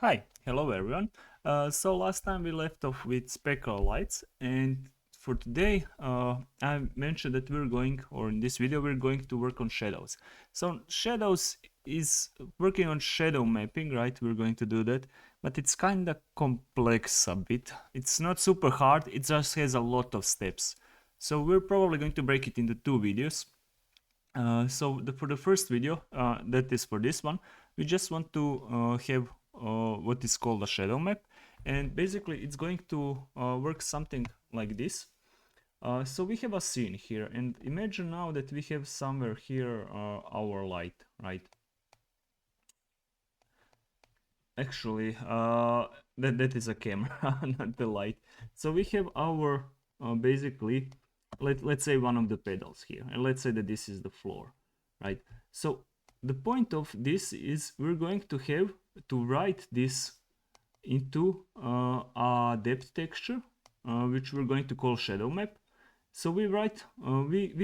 Hi, hello everyone. So last time we left off with spectral lights, and for today I mentioned that in this video we're going to work on shadows. So shadows is working on shadow mapping, right? We're going to do that, but it's kind of complex a bit. It's not super hard, it just has a lot of steps. So we're probably going to break it into two videos. For the first video, that is for this one, we just want to have what is called a shadow map, and basically it's going to work something like this. So we have a scene here, and imagine now that we have somewhere here our light, right? Actually, that is a camera, not the light. So we have our basically, let's say one of the pedals here, and let's say that this is the floor, right? So the point of this is we're going to have to write this into a depth texture, which we're going to call shadow map. So we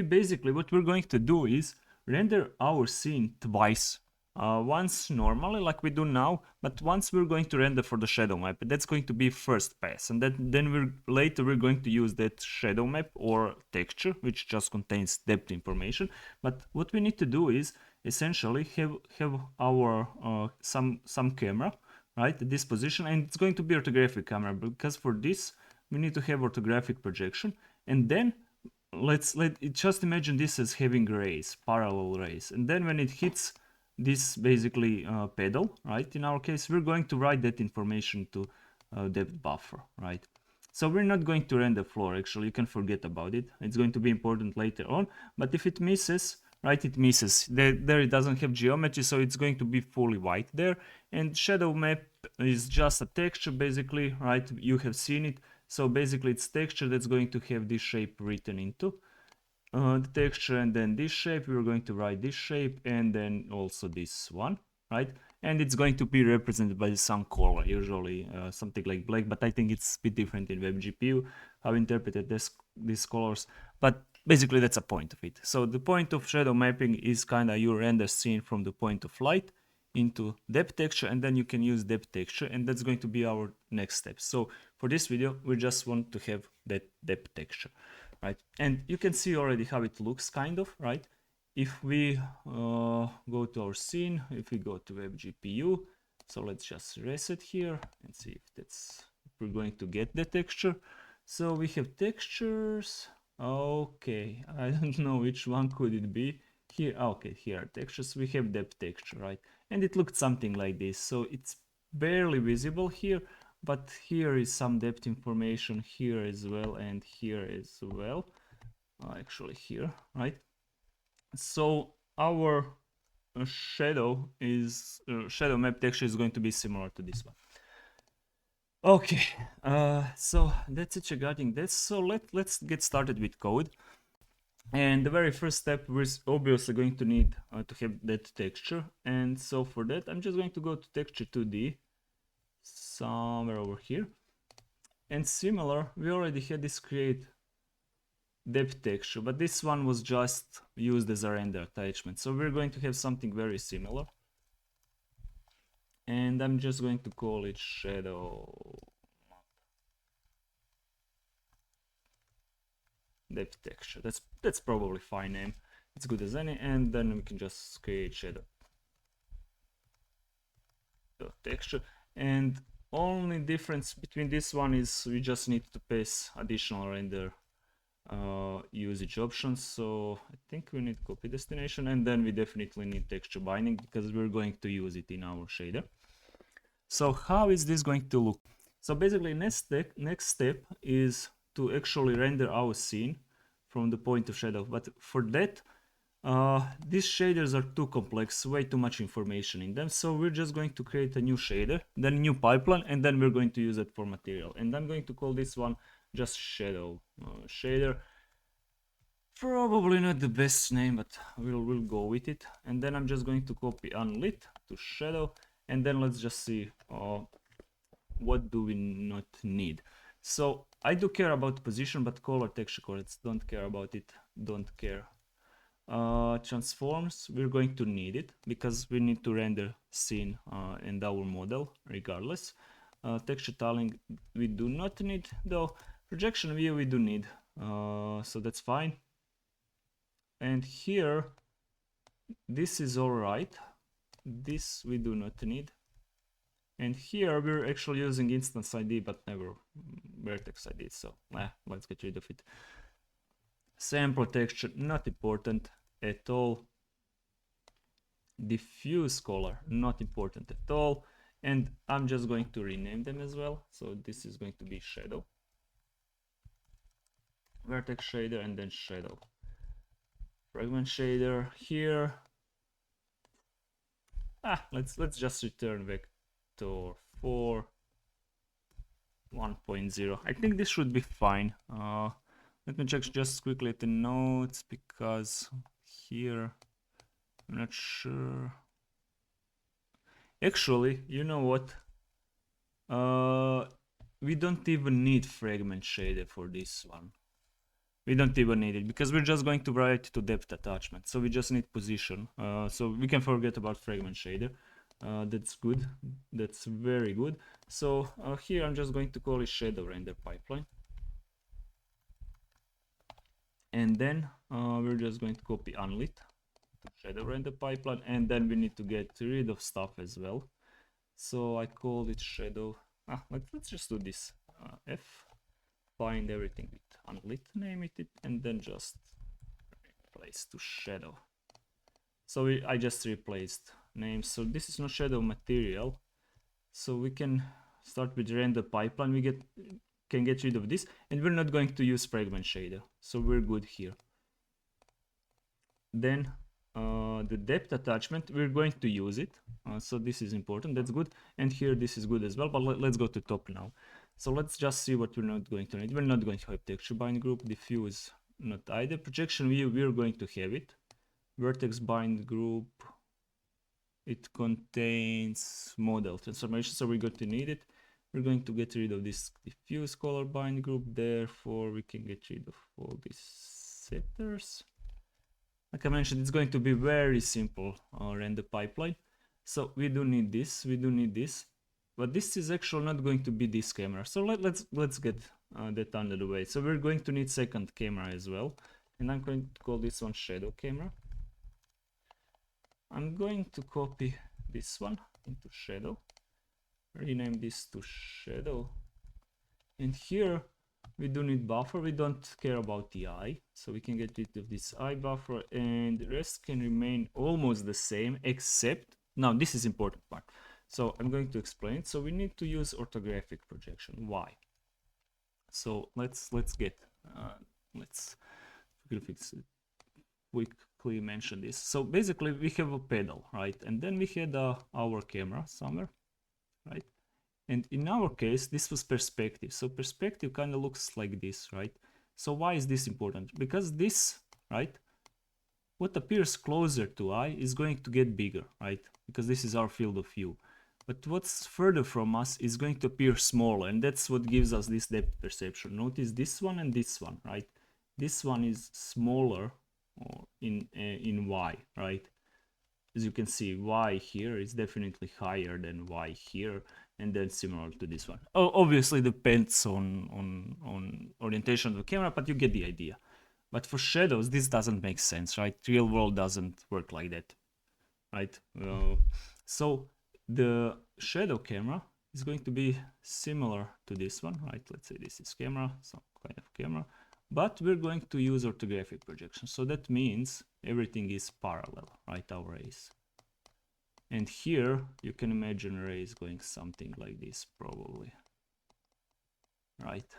basically, what we're going to do is render our scene twice. Once normally, like we do now, but once we're going to render for the shadow map, that's going to be first pass, and then we're going to use that shadow map or texture, which just contains depth information. But what we need to do is essentially have our some camera, right, at this position, and it's going to be orthographic camera, because for this we need to have orthographic projection. And then just imagine this as having rays, parallel rays, and then when it hits this basically pedal, right, in our case we're going to write that information to depth buffer, right? So we're not going to render floor, actually, you can forget about it, it's going to be important later on. But if it misses, right, it misses there, it doesn't have geometry, so it's going to be fully white there. And shadow map is just a texture basically, right? You have seen it. So basically it's texture that's going to have this shape written into the texture, and then this shape, we're going to write this shape, and then also this one, right? And it's going to be represented by some color, usually something like black, but I think it's a bit different in WebGPU, how I interpreted these colors. But basically that's a point of it. So the point of shadow mapping is kind of you render scene from the point of light into depth texture, and then you can use depth texture, and that's going to be our next step. So for this video, we just want to have that depth texture, right? And you can see already how it looks, kind of, right? If we go to our scene, if we go to WebGPU, so let's just reset here and see if we're going to get the texture. So we have textures. Okay, I don't know which one could it be. Here, okay, here are textures. We have depth texture, right? And it looked something like this. So it's barely visible here, but here is some depth information here as well, and here as well. Actually here, right? So our shadow map texture is going to be similar to this one. Okay, so that's it regarding this. So let's get started with code. And the very first step, we're obviously going to need to have that texture. And so for that, I'm just going to go to texture 2D, somewhere over here. And similar, we already had this create depth texture, but this one was just used as a render attachment. So we're going to have something very similar. And I'm just going to call it shadow depth texture. That's probably fine name. It's good as any. And then we can just create shadow texture. And only difference between this one is we just need to pass additional render usage options. So I think we need copy destination, and then we definitely need texture binding because we're going to use it in our shader. So how is this going to look? So basically next step is to actually render our scene from the point of shadow, but for that these shaders are too complex, way too much information in them, so we're just going to create a new shader, then a new pipeline, and then we're going to use it for material. And I'm going to call this one just shadow shader. Probably not the best name, but we'll go with it. And then I'm just going to copy unlit to shadow, and then let's just see what do we not need. So I do care about position, but color texture coordinates don't care about it, don't care Transforms, we're going to need it because we need to render scene and our model regardless. Texture tiling we do not need, though projection view we do need, so that's fine. And here this is all right, this we do not need. And here we're actually using instance ID but never vertex ID, so let's get rid of it. Sample texture, not important at all. Diffuse color, not important at all. And I'm just going to rename them as well. So this is going to be shadow, vertex shader, and then shadow. Fragment shader here. Let's just return vector 4 1.0. I think this should be fine. Let me check just quickly the notes because here I'm not sure. Actually, you know what? We don't even need fragment shader for this one. We don't even need it because we're just going to write to depth attachment. So we just need position. So we can forget about fragment shader. That's good. That's very good. So here I'm just going to call it shadow render pipeline. And then we're just going to copy unlit to shadow render pipeline. And then we need to get rid of stuff as well. So I call it shadow. Let's just do this. F, find everything with unlit, name it, and then just replace to shadow. So I just replaced names. So this is not shadow material. So we can start with render pipeline. We can get rid of this, and we're not going to use fragment shader. So we're good here. Then the depth attachment, we're going to use it. So this is important, that's good. And here this is good as well, but let's go to top now. So let's just see what we're not going to need. We're not going to have texture bind group, diffuse, not either. Projection view, we're going to have it. Vertex bind group, it contains model transformation, so we're going to need it. We're going to get rid of this diffuse color bind group, therefore we can get rid of all these setters. Like I mentioned, it's going to be very simple render pipeline. So we do need this, but this is actually not going to be this camera. So let's get that under the way. So we're going to need second camera as well, and I'm going to call this one shadow camera. I'm going to copy this one into shadow, rename this to shadow, and here we do need buffer. We don't care about the eye, so we can get rid of this eye buffer, and the rest can remain almost the same, except now this is important part. So I'm going to explain it. So we need to use orthographic projection. Why? So let's quickly mention this. So basically we have a pedal, right? And then we had our camera somewhere, right? And in our case, this was perspective. So perspective kind of looks like this, right? So why is this important? Because this, right, what appears closer to eye is going to get bigger, right? Because this is our field of view. But what's further from us is going to appear smaller, and that's what gives us this depth perception. Notice this one and this one, right? This one is smaller in Y, right? As you can see, Y here is definitely higher than Y here, and then similar to this one. Obviously depends on orientation of the camera, but you get the idea. But for shadows, this doesn't make sense, right? Real world doesn't work like that, right? So the shadow camera is going to be similar to this one, right? Let's say this is camera, some kind of camera, but we're going to use orthographic projection. So that means everything is parallel, right? Our rays. And here you can imagine rays going something like this, probably, right?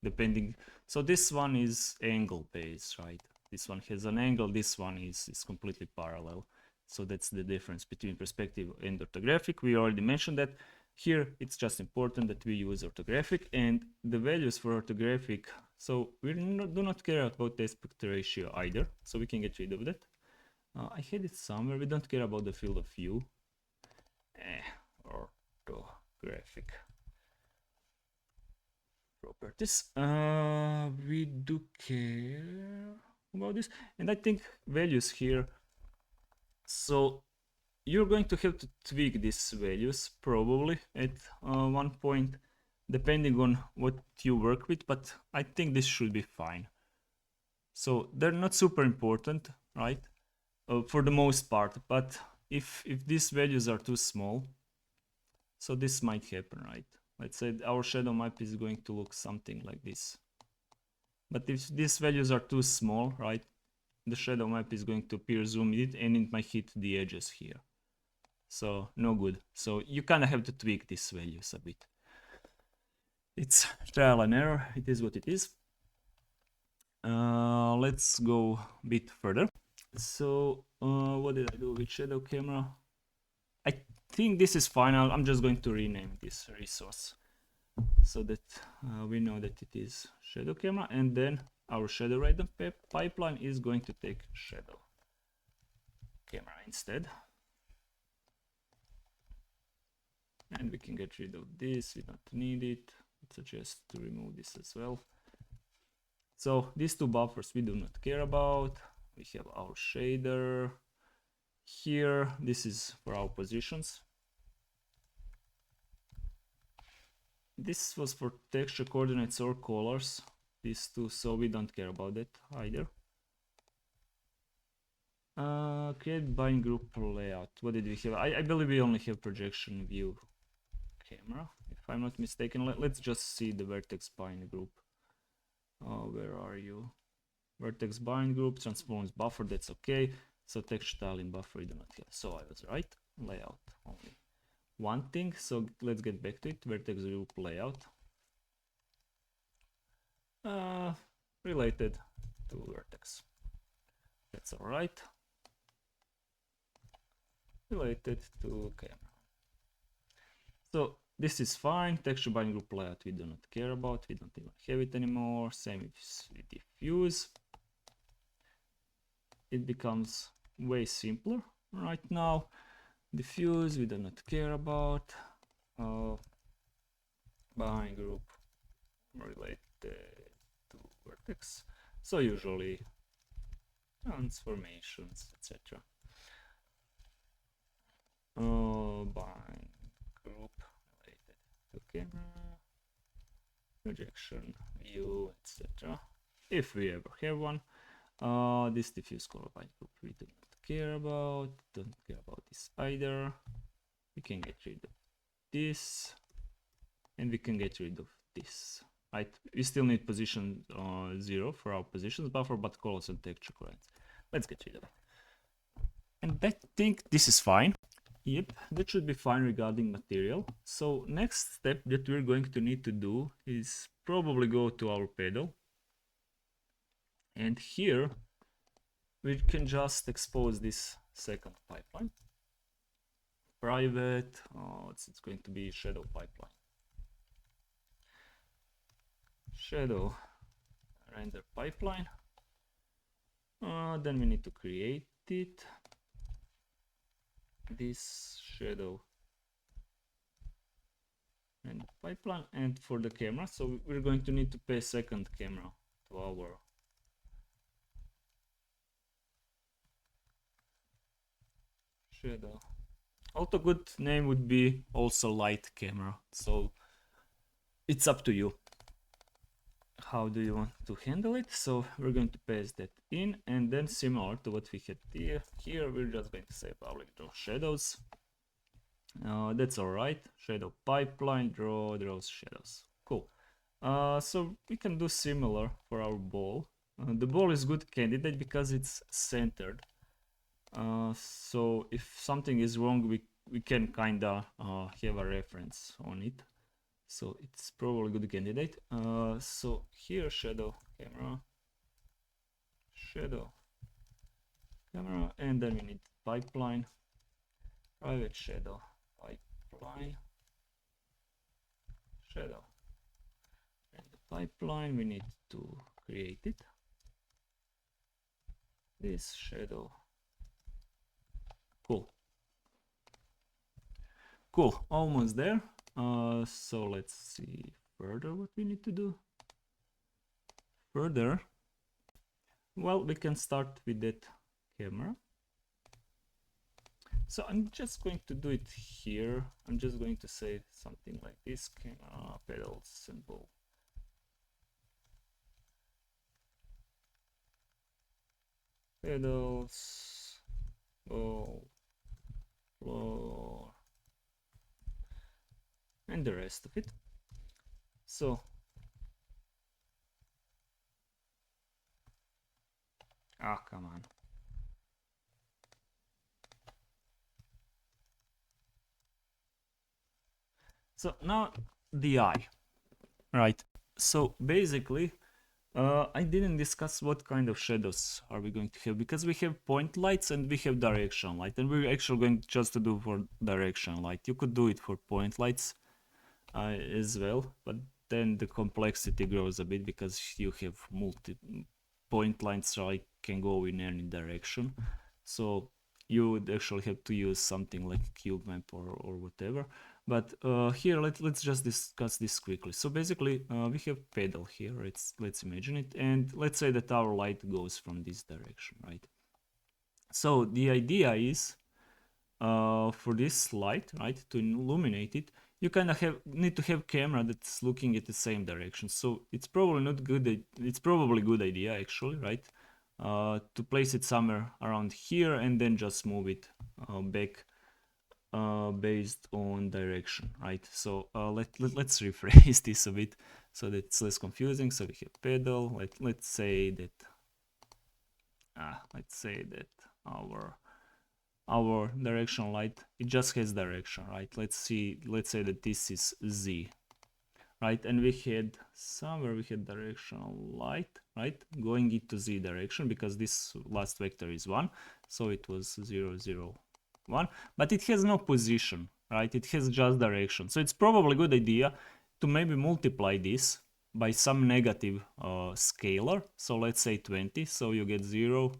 Depending. So this one is angle based, right? This one has an angle, this one is completely parallel. So that's the difference between perspective and orthographic. We already mentioned that. Here it's just important that we use orthographic, and the values for orthographic, so we do not care about the aspect ratio either, so we can get rid of that. I had it somewhere. We don't care about the field of view. Orthographic properties. We do care. about this. And I think values here, so you're going to have to tweak these values probably at one point, depending on what you work with, but I think this should be fine. So they're not super important, right? For the most part, but if these values are too small, so this might happen, right? Let's say our shadow map is going to look something like this. But if these values are too small, right, the shadow map is going to appear zoomed in and it might hit the edges here. So no good. So you kind of have to tweak these values a bit. It's trial and error. It is what it is. Let's go a bit further. So what did I do with shadow camera? I think this is fine. I'm just going to rename this resource so that we know that it is shadow camera, and then our shadow random pipeline is going to take shadow camera instead. And we can get rid of this, we don't need it. I suggest to remove this as well. So these two buffers we do not care about. We have our shader here. This is for our positions. This was for texture, coordinates, or colors, these two, so we don't care about that either. Create bind group layout. What did we have? I believe we only have projection view camera, if I'm not mistaken. Let's just see the vertex bind group. Where are you? Vertex bind group, transforms buffer, that's okay. So texture styling buffer we do not have. So I was right. Layout only one thing, so let's get back to it. Vertex group layout related to vertex, that's all right. Related to camera, so this is fine. Texture bind group layout we do not care about, we don't even have it anymore. Same with diffuse. It becomes way simpler right now. Diffuse we do not care about. Bind group related to vertex, so usually transformations, etc. Bind group related to camera, projection view, etc. if we ever have one. This diffuse color bind group we do not care about, don't care about this either. We can get rid of this, and we can get rid of this, right? We still need position 0 for our positions buffer, but colors and texture coordinates, let's get rid of it. And I think this is fine. Yep, that should be fine regarding material. So next step that we're going to need to do is probably go to our pedal, and here we can just expose this second pipeline. Private, it's going to be shadow pipeline. Shadow render pipeline. Then we need to create it. This shadow render pipeline, and for the camera, so we're going to need to pay second camera to our shadow. Also, good name would be also light camera, so it's up to you. How do you want to handle it? So we're going to paste that in, and then similar to what we had here, we're just going to say public draw shadows. That's all right. Shadow pipeline, draws shadows. Cool. So we can do similar for our ball. The ball is good candidate because it's centered. So if something is wrong, we can kinda have a reference on it. So it's probably a good candidate. So here shadow camera, and then we need pipeline, private shadow pipeline, shadow, and the pipeline we need to create it. This shadow. Cool, almost there. So let's see further what we need to do. Further, Well, we can start with that camera. So I'm just going to do it here. I'm just going to say something like this: camera pedals simple. Pedals, ball, floor, and the rest of it. So, come on. So now the eye, right? So basically, I didn't discuss what kind of shadows are we going to have, because we have point lights and we have direction light, and we're actually going just to do for direction light. You could do it for point lights as well, but then the complexity grows a bit because you have multi point lights, so I can go in any direction. So you would actually have to use something like cube map or whatever. But here let's just discuss this quickly. So basically we have pedal here. Let's imagine it, and let's say that our light goes from this direction, right? So the idea is for this light, right, to illuminate it, you kind of need to have camera that's looking at the same direction. So it's probably not good. It's probably good idea actually, right? To place it somewhere around here and then just move it back based on direction, right? So let's rephrase this a bit so that it's less confusing. So we have pedal. Let's say that our direction light, it just has direction, right? Let's say that this is Z, right? And we had directional light, right, going into Z direction, because this last vector is 1, so it was 0 0 1, but it has no position, right? It has just direction. So it's probably a good idea to maybe multiply this by some negative scalar. So let's say 20, so you get 0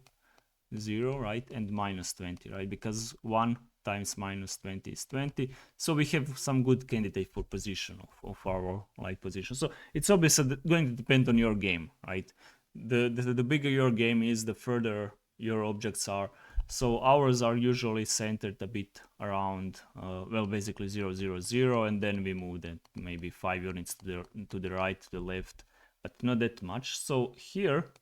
0, right, and minus 20, right, because 1 times minus 20 is 20. So we have some good candidate for position of our light position. So it's obviously going to depend on your game, right? The bigger your game is, the further your objects are. So ours are usually centered a bit around well, basically 0 0 0, and then we move that maybe 5 units to the right, to the left, but not that much. So here,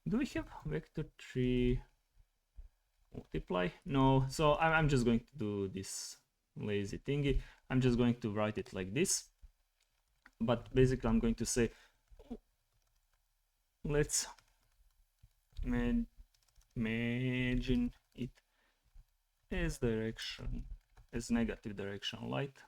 do we have vector 3 multiply? No, so I'm just going to do this lazy thingy. I'm just going to write it like this. But basically I'm going to say, let's imagine it as negative direction light.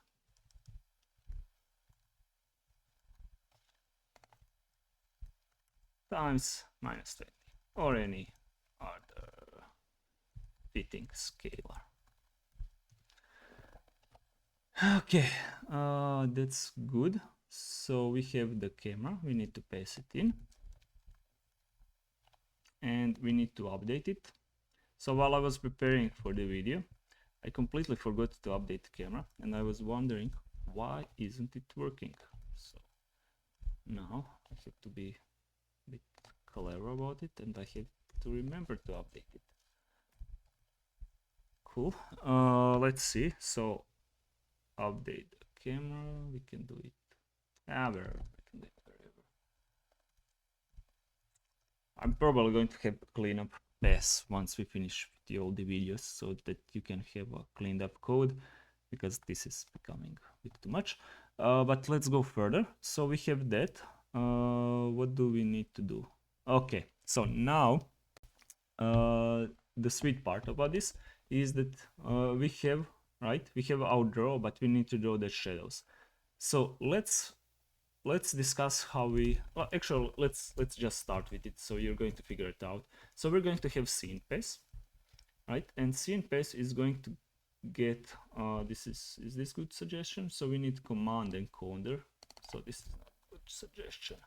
Times minus 20, or any other fitting scalar. Okay, that's good. So we have the camera, we need to pass it in, and we need to update it. So while I was preparing for the video, I completely forgot to update the camera, and I was wondering why isn't it working. So now I have to be a bit clever about it, and I have to remember to update it. Cool. Let's see. So update the camera. We can do it wherever. We can do it wherever. I'm probably going to have a cleanup pass once we finish all the videos, so that you can have a cleaned up code, because this is becoming a bit too much. But let's go further. So we have that. What do we need to do? Okay, so now the sweet part about this is that we have our draw, but we need to draw the shadows. So let's discuss how we, well, actually let's just start with it, so you're going to figure it out. So we're going to have scene pass, right? And scene pass is going to get is this good suggestion? So we need command encoder. So this is not a good suggestion.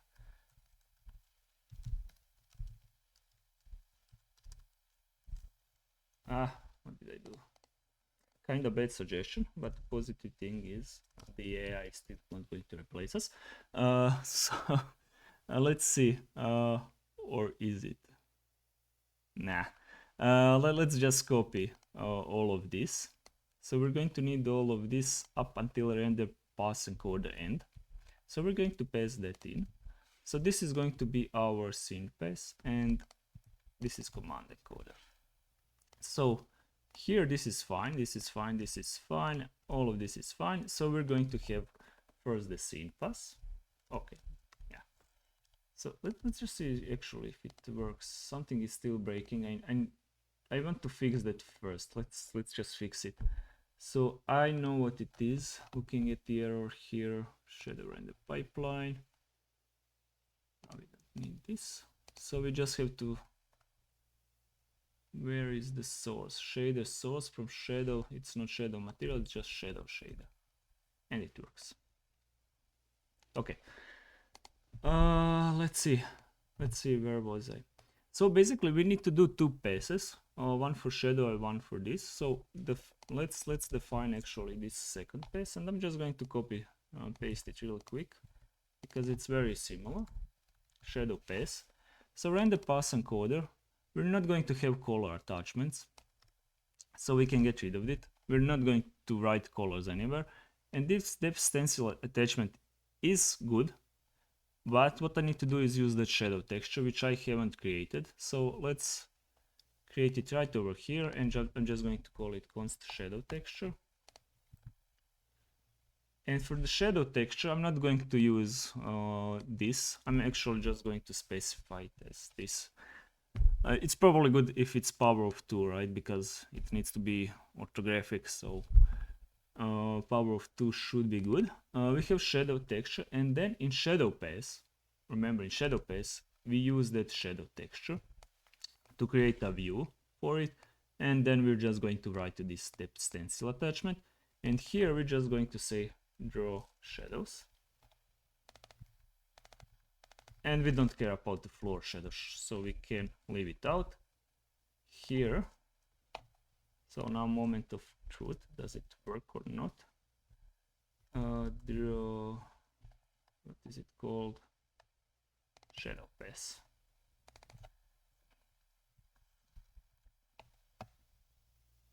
What did I do? Kind of bad suggestion, but the positive thing is the AI is still not going to replace us. So let's see. or is it? Nah. Let's just copy all of this. So we're going to need all of this up until render pass encoder end. So we're going to pass that in. So this is going to be our scene pass, and this is command encoder. So here this is fine, this is fine, this is fine, all of this is fine. So we're going to have first the scene pass. Okay, yeah. So let's just see actually if it works. Something is still breaking. I want to fix that first. Let's just fix it. So I know what it is. Looking at the error here, shader render pipeline. Now we don't need this. So we just have to. Where is the source? Shader source from shadow. It's not shadow material, it's just shadow shader. And it works. Okay. Let's see. Where was I? So basically we need to do two passes. One for shadow and one for this. So let's define actually this second pass, and I'm just going to copy paste it real quick because it's very similar. Shadow pass. So render pass encoder. We're not going to have color attachments, so we can get rid of it. We're not going to write colors anywhere, and this depth stencil attachment is good, but what I need to do is use that shadow texture, which I haven't created. So let's create it right over here, and I'm just going to call it const shadow texture. And for the shadow texture, I'm not going to use this. I'm actually just going to specify it as this. It's probably good if it's power of 2, right? Because it needs to be orthographic, so power of 2 should be good. We have shadow texture, and then in shadow pass, remember in shadow pass, we use that shadow texture to create a view for it, and then we're just going to write to this step stencil attachment, and here we're just going to say draw shadows. And we don't care about the floor shadows, so we can leave it out here. So now moment of truth, does it work or not? Draw, what is it called? Shadow pass.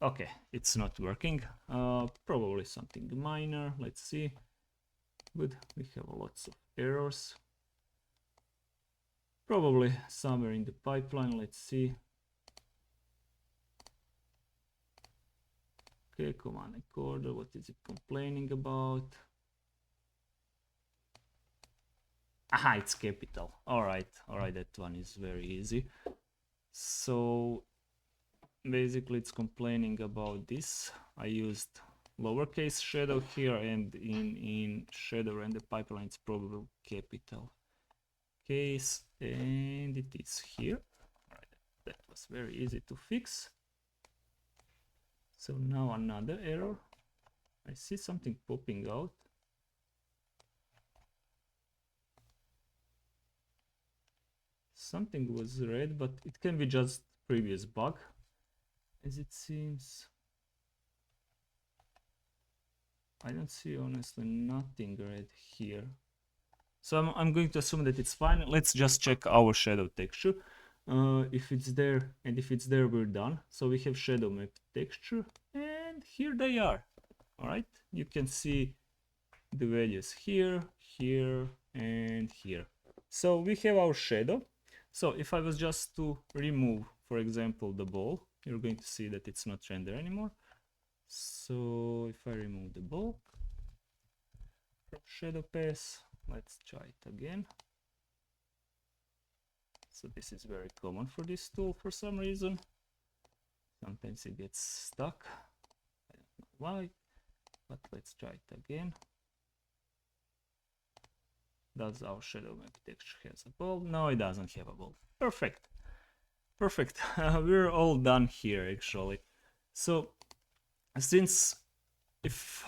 Okay, it's not working. Probably something minor. Let's see. Good, we have lots of errors. Probably somewhere in the pipeline. Let's see. Okay, command encoder. What is it complaining about? Aha, it's capital. All right, that one is very easy. So basically it's complaining about this. I used lowercase shadow here, and in shadow render pipeline it's probably capital case, and it is here. All right, that was very easy to fix. So now another error. I see something popping out. Something was red, but it can be just previous bug, as it seems. I don't see honestly nothing red here. So I'm going to assume that it's fine. Let's just check our shadow texture. If it's there, and if it's there, we're done. So we have shadow map texture, and here they are. All right, you can see the values here, here, and here. So we have our shadow. So if I was just to remove, for example, the ball, you're going to see that it's not render anymore. So if I remove the ball from shadow pass, let's try it again. So this is very common for this tool for some reason. Sometimes it gets stuck. I don't know why, but let's try it again. Does our shadow map texture has a ball? No, it doesn't have a ball. Perfect. Perfect. We're all done here actually. So since if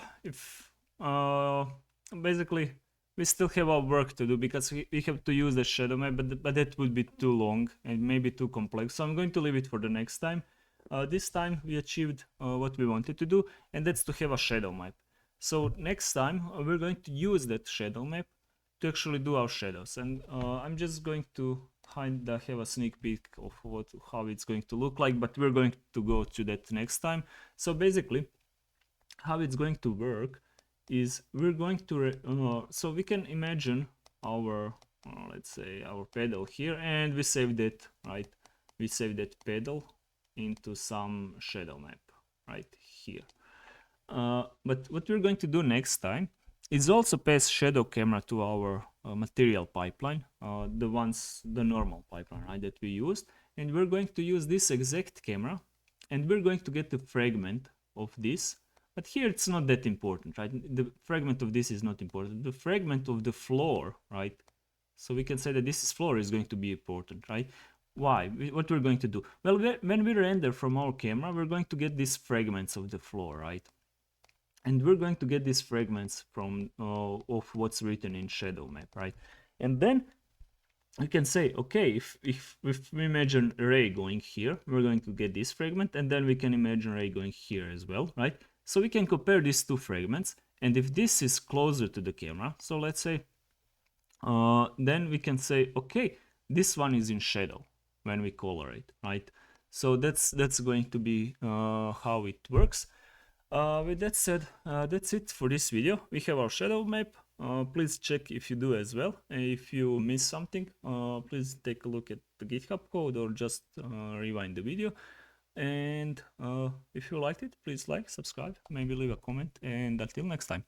basically we still have our work to do, because we have to use the shadow map, but that would be too long and maybe too complex, so I'm going to leave it for the next time. This time we achieved what we wanted to do, and that's to have a shadow map. So next time we're going to use that shadow map to actually do our shadows, and I'm just going to have a sneak peek of how it's going to look like, but we're going to go to that next time. So basically, how it's going to work is we're going to so we can imagine our let's say our pedal here, and we save that, right? We save that pedal into some shadow map right here. But what we're going to do next time is also pass shadow camera to our material pipeline, the normal pipeline, right, that we used, and we're going to use this exact camera, and we're going to get the fragment of this. But here it's not that important, right? The fragment of this is not important. The fragment of the floor, right? So we can say that this floor is going to be important, right? Why? What we're going to do? Well, when we render from our camera, we're going to get these fragments of the floor, right? And we're going to get these fragments from of what's written in shadow map, right? And then we can say, okay, if we imagine ray going here, we're going to get this fragment, and then we can imagine ray going here as well, right? So we can compare these two fragments, and if this is closer to the camera, so let's say, then we can say, okay, this one is in shadow when we color it, right? So that's going to be how it works. With that said, that's it for this video. We have our shadow map. Please check if you do as well. If you miss something, please take a look at the GitHub code or just rewind the video. And if you liked it, please like, subscribe, maybe leave a comment, and until next time.